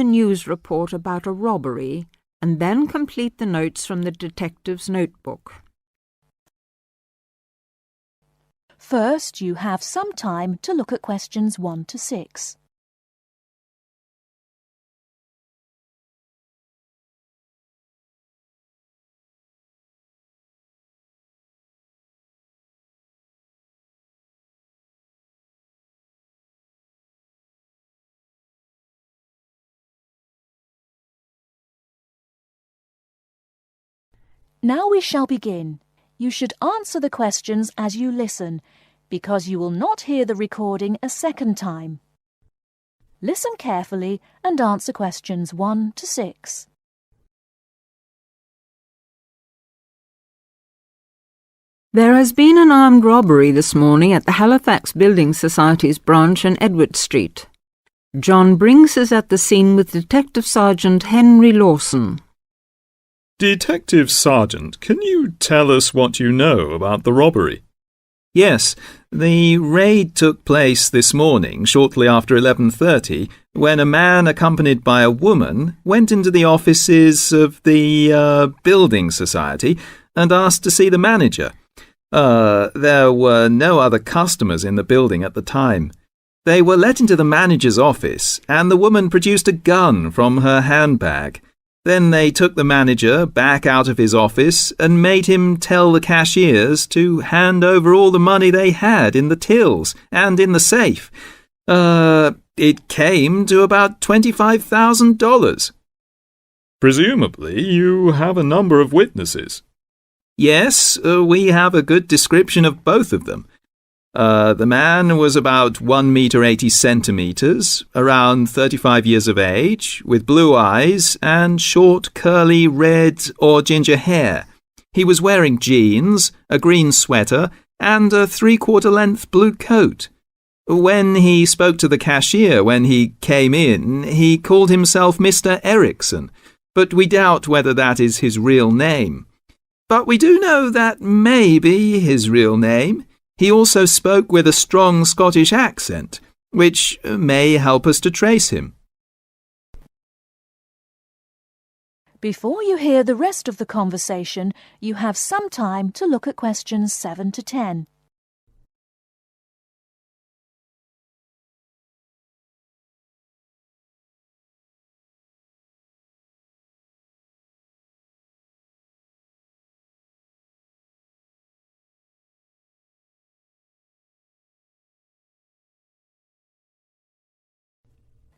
the news report about a robbery and then complete the notes from the detective's notebook. First, you have some time to look at questions 1 to 6. Now we shall begin. You should answer the questions as you listen, because you will not hear the recording a second time. Listen carefully and answer questions 1 to 6. There has been an armed robbery this morning at the Halifax Building Society's branch on Edward Street. John Brinks is at the scene with Detective Sergeant Henry Lawson. Detective Sergeant, can you tell us what you know about the robbery? Yes, the raid took place this morning, shortly after 11:30, when a man accompanied by a woman went into the offices of the Building Society and asked to see the manager. There were no other customers in the building at the time. They were let into the manager's office, and the woman produced a gun from her handbag. Then they took the manager back out of his office and made him tell the cashiers to hand over all the money they had in the tills and in the safe. It came to about $25,000. Presumably, you have a number of witnesses. Yes, we have a good description of both of them. The man was about 1 meter 80 centimeters, around 35 years of age, with blue eyes and short, curly red or ginger hair. He was wearing jeans, a green sweater, and a 3/4 length blue coat. When he spoke to the cashier when he came in, he called himself Mr. Erickson, but we doubt whether that is his real name. But we do know that may be his real name. He also spoke with a strong Scottish accent, which may help us to trace him. Before you hear the rest of the conversation, you have some time to look at questions 7 to 10.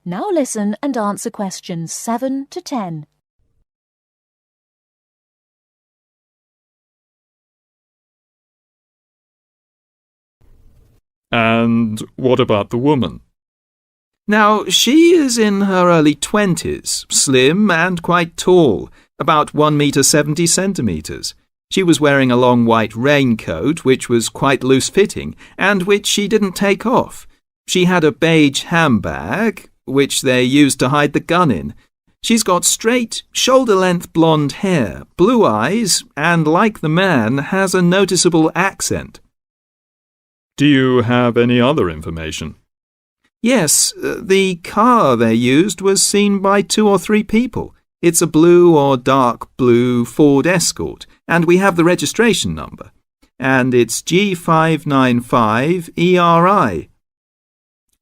Now listen and answer questions 7 to 10. And what about the woman? Now, she is in her early 20s, slim and quite tall, about 1 meter 70 centimeters. She was wearing a long white raincoat, which was quite loose-fitting, and which she didn't take off. She had a beige handbag, which they used to hide the gun in. She's got straight, shoulder-length blonde hair, blue eyes, and, like the man, has a noticeable accent. Do you have any other information? Yes, the car they used was seen by 2 or 3 people. It's a blue or dark blue Ford Escort, and we have the registration number. And it's G595ERI.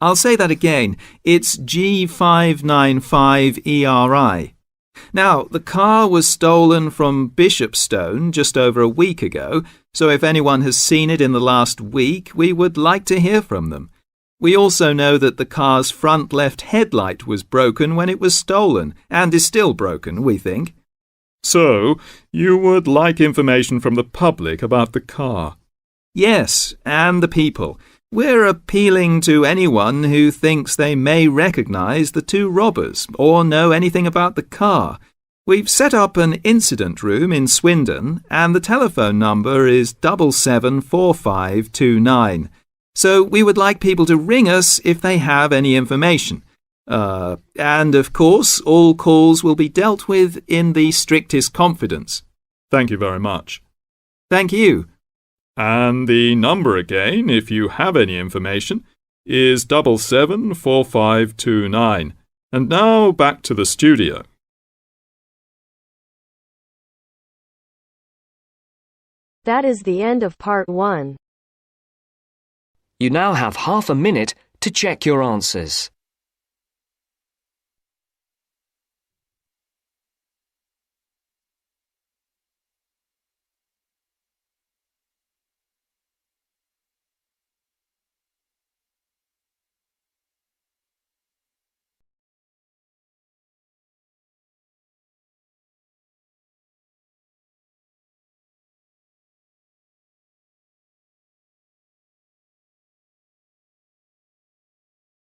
I'll say that again. It's G595ERI. Now, the car was stolen from Bishopstone just over a week ago, so if anyone has seen it in the last week, we would like to hear from them. We also know that the car's front left headlight was broken when it was stolen, and is still broken, we think. So, you would like information from the public about the car? Yes, and the people. We're appealing to anyone who thinks they may recognise the 2 robbers or know anything about the car. We've set up an incident room in Swindon, and the telephone number is 774529. So we would like people to ring us if they have any information. And of course, all calls will be dealt with in the strictest confidence. Thank you very much. Thank you. And the number again, if you have any information, is 774529. And now back to the studio. That is the end of part 1. You now have half a minute to check your answers.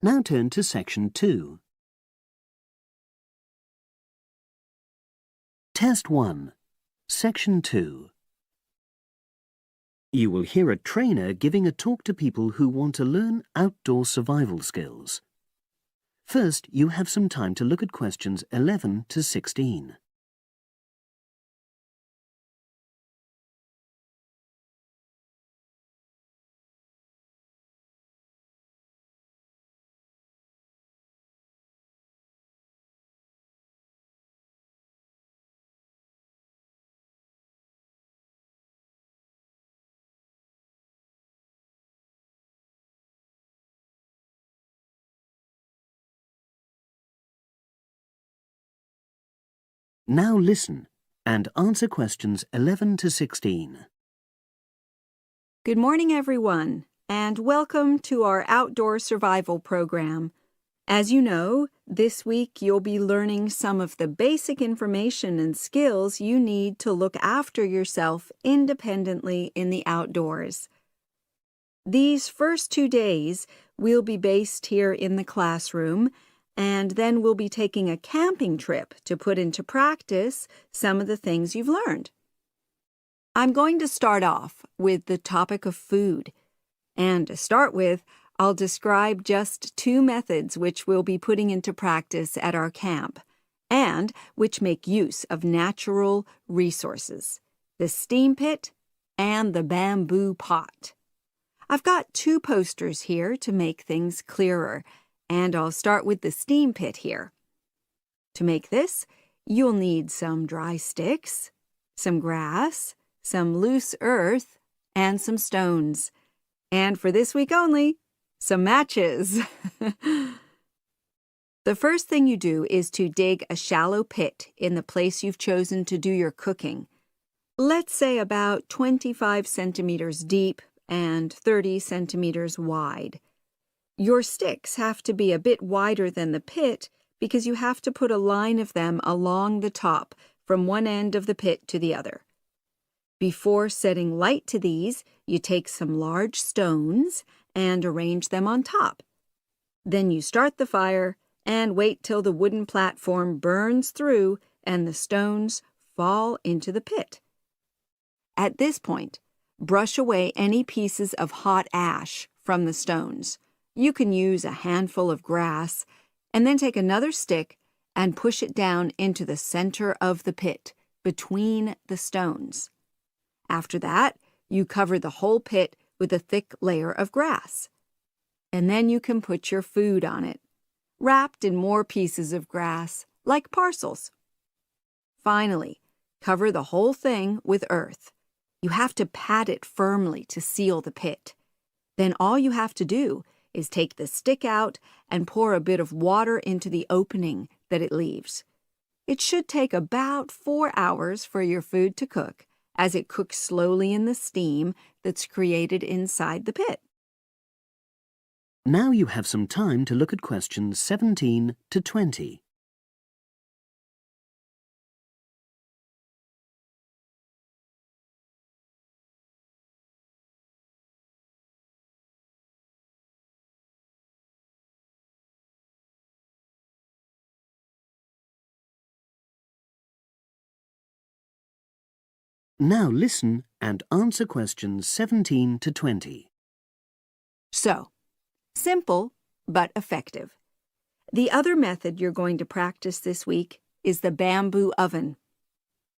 Now turn to Section 2. Test 1, Section 2. You will hear a trainer giving a talk to people who want to learn outdoor survival skills. First, you have some time to look at questions 11 to 16. Now listen and answer questions 11 to 16. Good morning, everyone, and welcome to our outdoor survival program. As you know, this week you'll be learning some of the basic information and skills you need to look after yourself independently in the outdoors. These first 2 days will be based here in the classroom, and then we'll be taking a camping trip to put into practice some of the things you've learned. I'm going to start off with the topic of food. And to start with, I'll describe just 2 methods which we'll be putting into practice at our camp, and which make use of natural resources, the steam pit and the bamboo pot. I've got 2 posters here to make things clearer, and I'll start with the steam pit here. To make this, you'll need some dry sticks, some grass, some loose earth, and some stones. And for this week only, some matches. The first thing you do is to dig a shallow pit in the place you've chosen to do your cooking. Let's say about 25 centimeters deep and 30 centimeters wide. Your sticks have to be a bit wider than the pit because you have to put a line of them along the top from one end of the pit to the other. Before setting light to these, you take some large stones and arrange them on top. Then you start the fire and wait till the wooden platform burns through and the stones fall into the pit. At this point, brush away any pieces of hot ash from the stones. You can use a handful of grass, and then take another stick and push it down into the center of the pit, between the stones. After that, you cover the whole pit with a thick layer of grass. And then you can put your food on it, wrapped in more pieces of grass, like parcels. Finally, cover the whole thing with earth. You have to pat it firmly to seal the pit. Then all you have to do is take the stick out and pour a bit of water into the opening that it leaves. It should take about 4 hours for your food to cook, as it cooks slowly in the steam that's created inside the pit. Now you have some time to look at questions 17 to 20. Now listen and answer questions 17 to 20. So, simple but effective. The other method you're going to practice this week is the bamboo oven.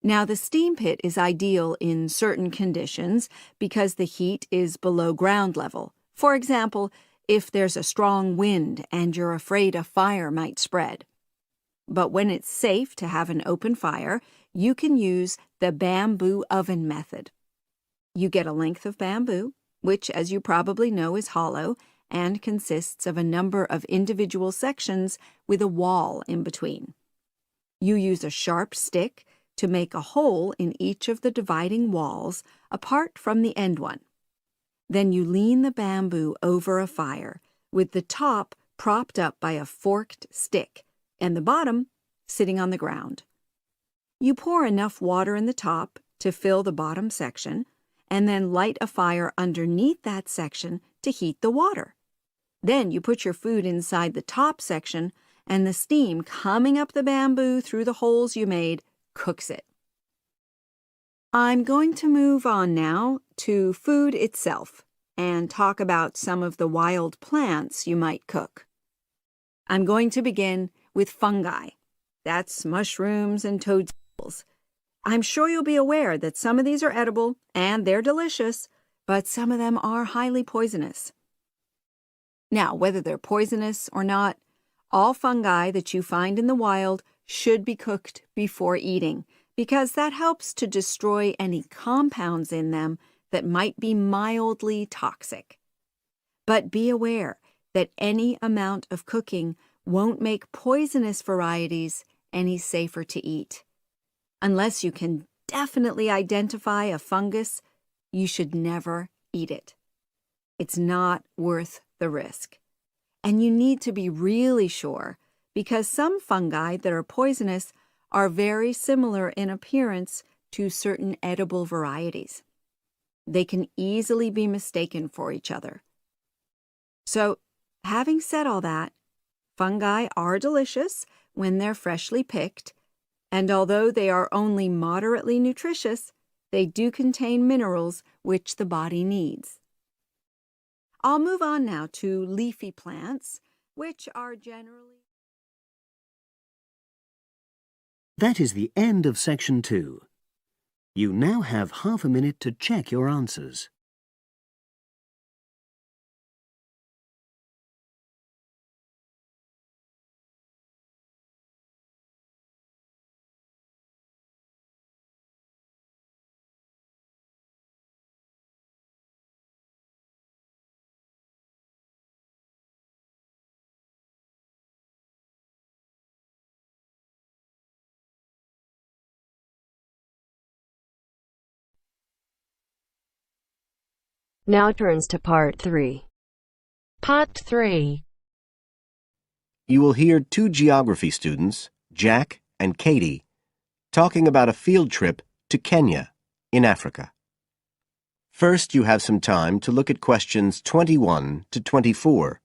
Now, the steam pit is ideal in certain conditions because the heat is below ground level. For example, if there's a strong wind and you're afraid a fire might spread. But when it's safe to have an open fire, you can use the bamboo oven method. You get a length of bamboo, which, as you probably know, is hollow and consists of a number of individual sections with a wall in between. You use a sharp stick to make a hole in each of the dividing walls apart from the end one. Then you lean the bamboo over a fire, with the top propped up by a forked stick and the bottom sitting on the ground. You pour enough water in the top to fill the bottom section, and then light a fire underneath that section to heat the water. Then you put your food inside the top section, and the steam coming up the bamboo through the holes you made cooks it. I'm going to move on now to food itself and talk about some of the wild plants you might cook. I'm going to begin with fungi. That's mushrooms and toadstools. I'm sure you'll be aware that some of these are edible and they're delicious, but some of them are highly poisonous. Now, whether they're poisonous or not, all fungi that you find in the wild should be cooked before eating, because that helps to destroy any compounds in them that might be mildly toxic. But be aware that any amount of cooking won't make poisonous varieties any safer to eat. Unless you can definitely identify a fungus, you should never eat it. It's not worth the risk. And you need to be really sure, because some fungi that are poisonous are very similar in appearance to certain edible varieties. They can easily be mistaken for each other. So, having said all that, fungi are delicious when they're freshly picked, and although they are only moderately nutritious, they do contain minerals which the body needs. I'll move on now to leafy plants, which are generally... That is the end of section 2. You now have half a minute to check your answers. Now turns to part 3. Part 3. You will hear 2 geography students, Jack and Katie, talking about a field trip to Kenya in Africa. First, you have some time to look at questions 21 to 24.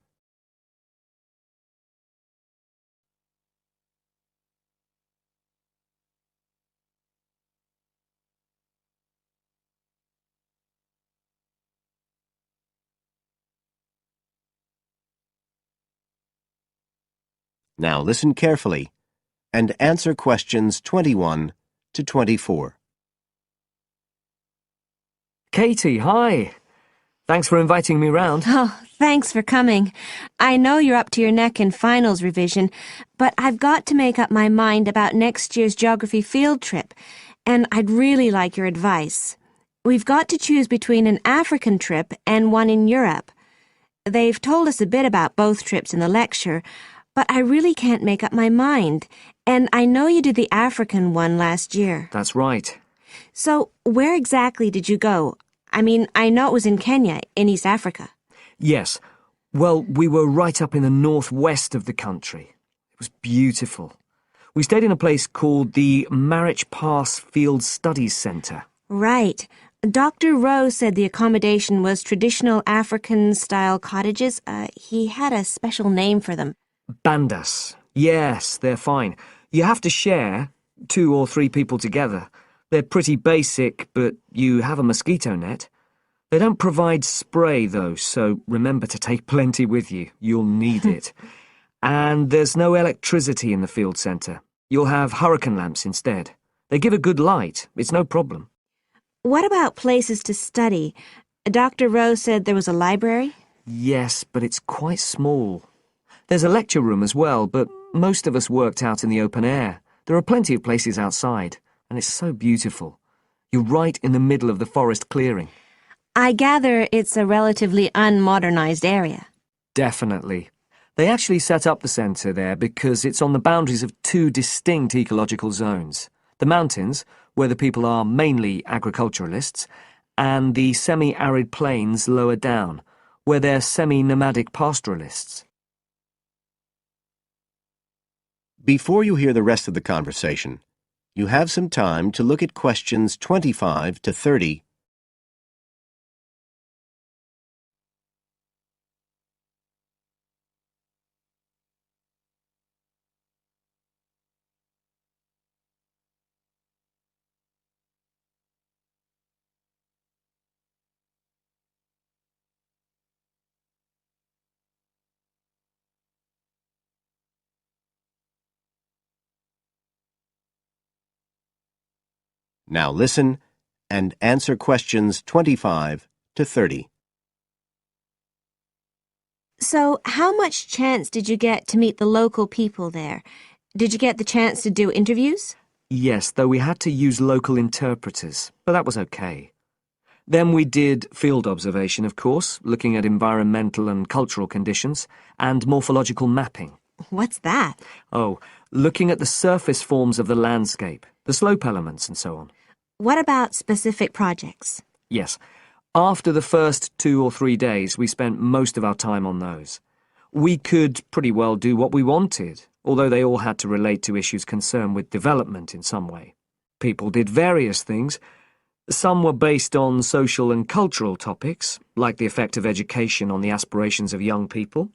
Now listen carefully and answer questions 21 to 24. Katie, hi. Thanks for inviting me round. Oh, thanks for coming. I know you're up to your neck in finals revision, but I've got to make up my mind about next year's geography field trip, and I'd really like your advice. We've got to choose between an African trip and one in Europe. They've told us a bit about both trips in the lecture, but I really can't make up my mind, and I know you did the African one last year. That's right. So, where exactly did you go? I mean, I know it was in Kenya, in East Africa. Yes. Well, we were right up in the northwest of the country. It was beautiful. We stayed in a place called the Marich Pass Field Studies Centre. Right. Dr. Rose said the accommodation was traditional African-style cottages. He had a special name for them. Bandas. Yes, they're fine. You have to share, 2 or 3 people together. They're pretty basic, but you have a mosquito net. They don't provide spray, though, so remember to take plenty with you. You'll need it. And there's no electricity in the field centre. You'll have hurricane lamps instead. They give a good light. It's no problem. What about places to study? Dr. Rose said there was a library? Yes, but it's quite small. There's a lecture room as well, but most of us worked out in the open air. There are plenty of places outside, and it's so beautiful. You're right in the middle of the forest clearing. I gather it's a relatively unmodernized area. Definitely. They actually set up the centre there because it's on the boundaries of two distinct ecological zones. The mountains, where the people are mainly agriculturalists, and the semi-arid plains lower down, where they're semi-nomadic pastoralists. Before you hear the rest of the conversation, you have some time to look at questions 25 to 30. Now listen and answer questions 25 to 30. So, how much chance did you get to meet the local people there? Did you get the chance to do interviews? Yes, though we had to use local interpreters, but that was okay. Then we did field observation, of course, looking at environmental and cultural conditions, and morphological mapping. What's that? Oh, looking at the surface forms of the landscape, the slope elements and so on. What about specific projects? Yes. After the first 2 or 3 days, we spent most of our time on those. We could pretty well do what we wanted, although they all had to relate to issues concerned with development in some way. People did various things. Some were based on social and cultural topics, like the effect of education on the aspirations of young people,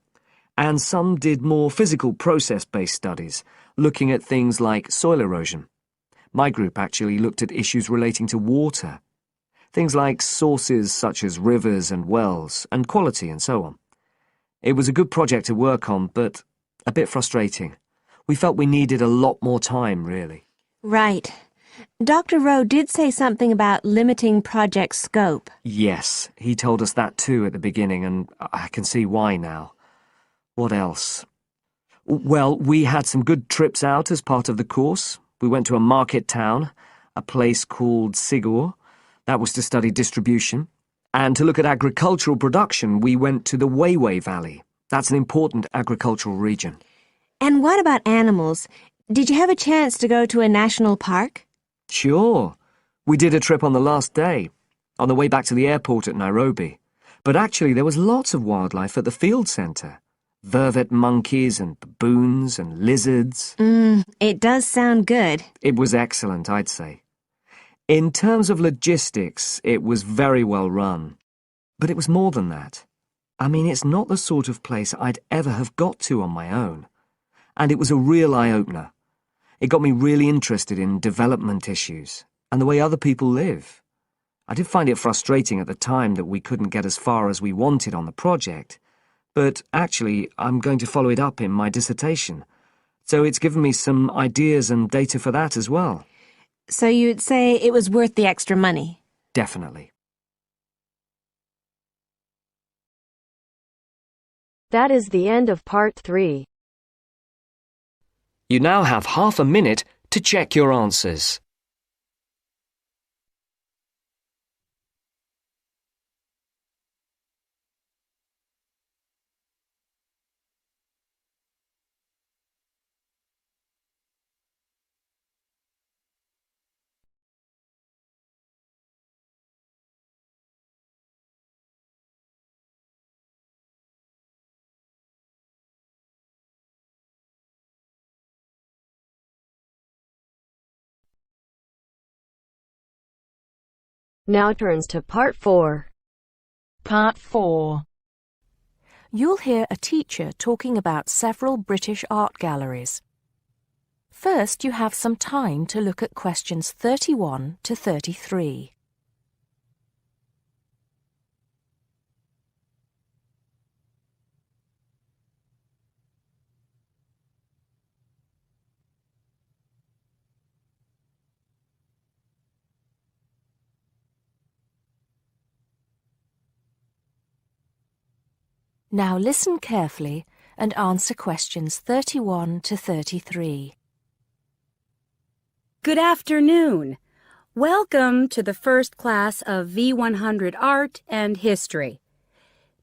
and some did more physical process-based studies, looking at things like soil erosion. My group actually looked at issues relating to water, things like sources such as rivers and wells, and quality and so on. It was a good project to work on, but a bit frustrating. We felt we needed a lot more time, really. Right. Dr. Rowe did say something about limiting project scope. Yes, he told us that too at the beginning, and I can see why now. What else? Well, we had some good trips out as part of the course. We went to a market town, a place called Sigur. That was to study distribution. And to look at agricultural production, we went to the Weiwei Valley. That's an important agricultural region. And what about animals? Did you have a chance to go to a national park? Sure. We did a trip on the last day, on the way back to the airport at Nairobi. But actually there was lots of wildlife at the field centre. Vervet monkeys and baboons and lizards. It does sound good. It was excellent, I'd say. In terms of logistics, it was very well run. But it was more than that. I mean, it's not the sort of place I'd ever have got to on my own. And it was a real eye-opener. It got me really interested in development issues and the way other people live. I did find it frustrating at the time that we couldn't get as far as we wanted on the project, but actually I'm going to follow it up in my dissertation. So it's given me some ideas and data for that as well. So you'd say it was worth the extra money? Definitely. That is the end of part 3. You now have half a minute to check your answers. Now turns to part 4. Part 4. You'll hear a teacher talking about several British art galleries. First, you have some time to look at questions 31 to 33. Now listen carefully and answer questions 31 to 33. Good afternoon. Welcome to the first class of V100 Art and History.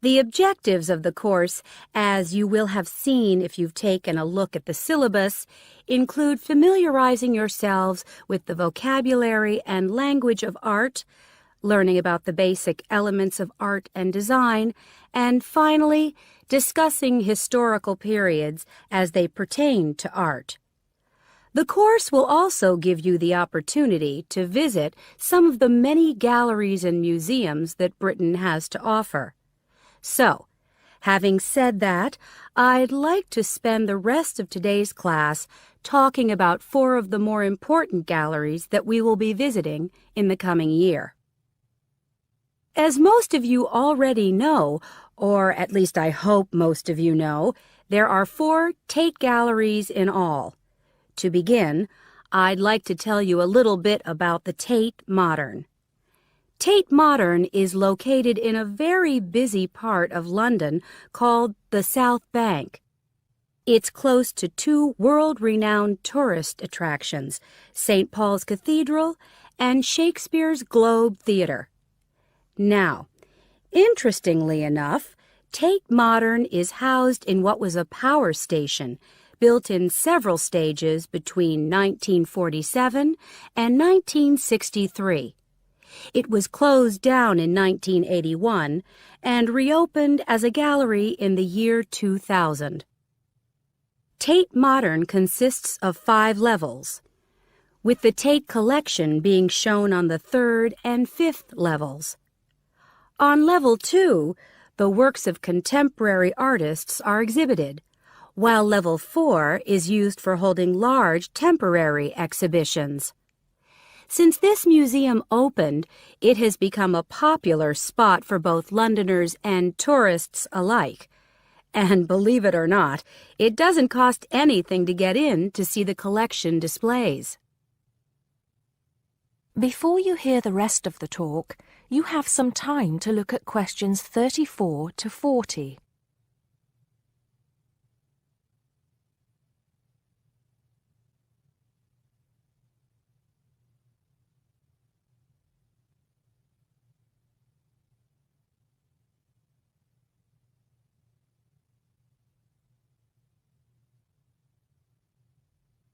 The objectives of the course, as you will have seen if you've taken a look at the syllabus, include familiarizing yourselves with the vocabulary and language of art, learning about the basic elements of art and design, and finally, discussing historical periods as they pertain to art. The course will also give you the opportunity to visit some of the many galleries and museums that Britain has to offer. So, having said that, I'd like to spend the rest of today's class talking about 4 of the more important galleries that we will be visiting in the coming year. As most of you already know, or at least I hope most of you know, there are 4 Tate galleries in all. To begin, I'd like to tell you a little bit about the Tate Modern. Tate Modern is located in a very busy part of London called the South Bank. It's close to 2 world-renowned tourist attractions, St. Paul's Cathedral and Shakespeare's Globe Theatre. Now, interestingly enough, Tate Modern is housed in what was a power station, built in several stages between 1947 and 1963. It was closed down in 1981 and reopened as a gallery in the year 2000. Tate Modern consists of 5 levels, with the Tate collection being shown on the 3rd and 5th levels. On level 2, the works of contemporary artists are exhibited, while level 4 is used for holding large temporary exhibitions. Since this museum opened, it has become a popular spot for both Londoners and tourists alike. And believe it or not, it doesn't cost anything to get in to see the collection displays. Before you hear the rest of the talk, you have some time to look at questions 34 to 40.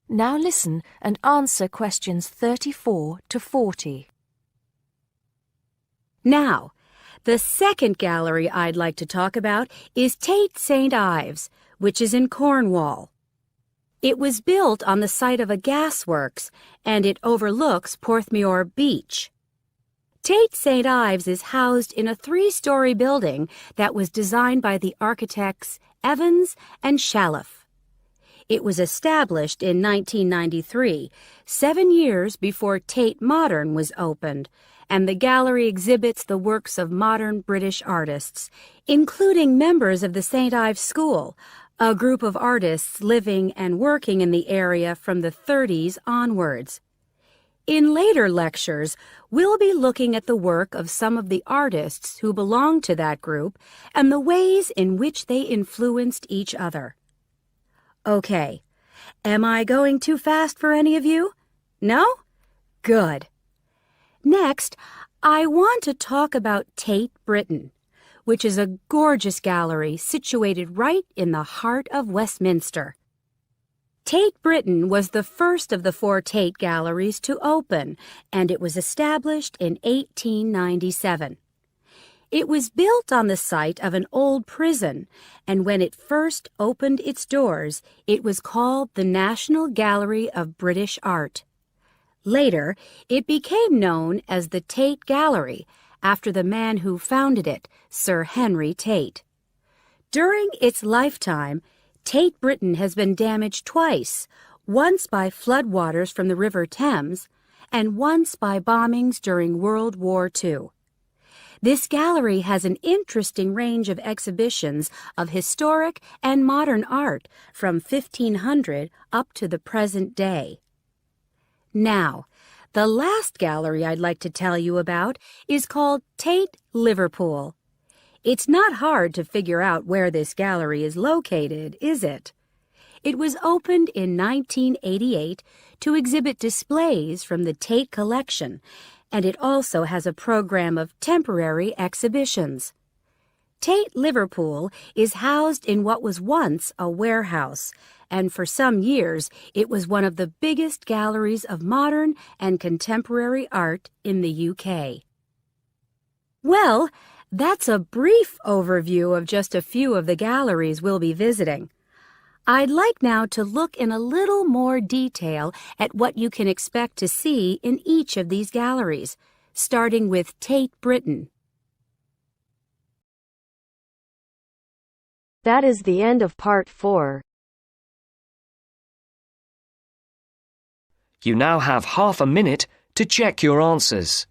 Now listen and answer questions 34 to 40. Now, the second gallery I'd like to talk about is Tate St. Ives, which is in Cornwall. It was built on the site of a gasworks, and it overlooks Porthmeor Beach. Tate St. Ives is housed in a 3-story building that was designed by the architects Evans and Shalliff. It was established in 1993, 7 years before Tate Modern was opened, and the gallery exhibits the works of modern British artists, including members of the St. Ives School, a group of artists living and working in the area from the 30s onwards. In later lectures, we'll be looking at the work of some of the artists who belong to that group and the ways in which they influenced each other. Okay, am I going too fast for any of you? No? Good. Next, I want to talk about Tate Britain, which is a gorgeous gallery situated right in the heart of Westminster. Tate Britain was the first of the 4 Tate galleries to open, and it was established in 1897. It was built on the site of an old prison, and when it first opened its doors, it was called the National Gallery of British Art. Later, it became known as the Tate Gallery, after the man who founded it, Sir Henry Tate. During its lifetime, Tate Britain has been damaged twice, once by floodwaters from the River Thames, and once by bombings during World War II. This gallery has an interesting range of exhibitions of historic and modern art from 1500 up to the present day. Now, the last gallery I'd like to tell you about is called Tate Liverpool. It's not hard to figure out where this gallery is located, is it? It was opened in 1988 to exhibit displays from the Tate collection, and it also has a program of temporary exhibitions. Tate Liverpool is housed in what was once a warehouse, and for some years it was one of the biggest galleries of modern and contemporary art in the UK. Well, that's a brief overview of just a few of the galleries we'll be visiting. I'd like now to look in a little more detail at what you can expect to see in each of these galleries, starting with Tate Britain. That is the end of part 4. You now have half a minute to check your answers.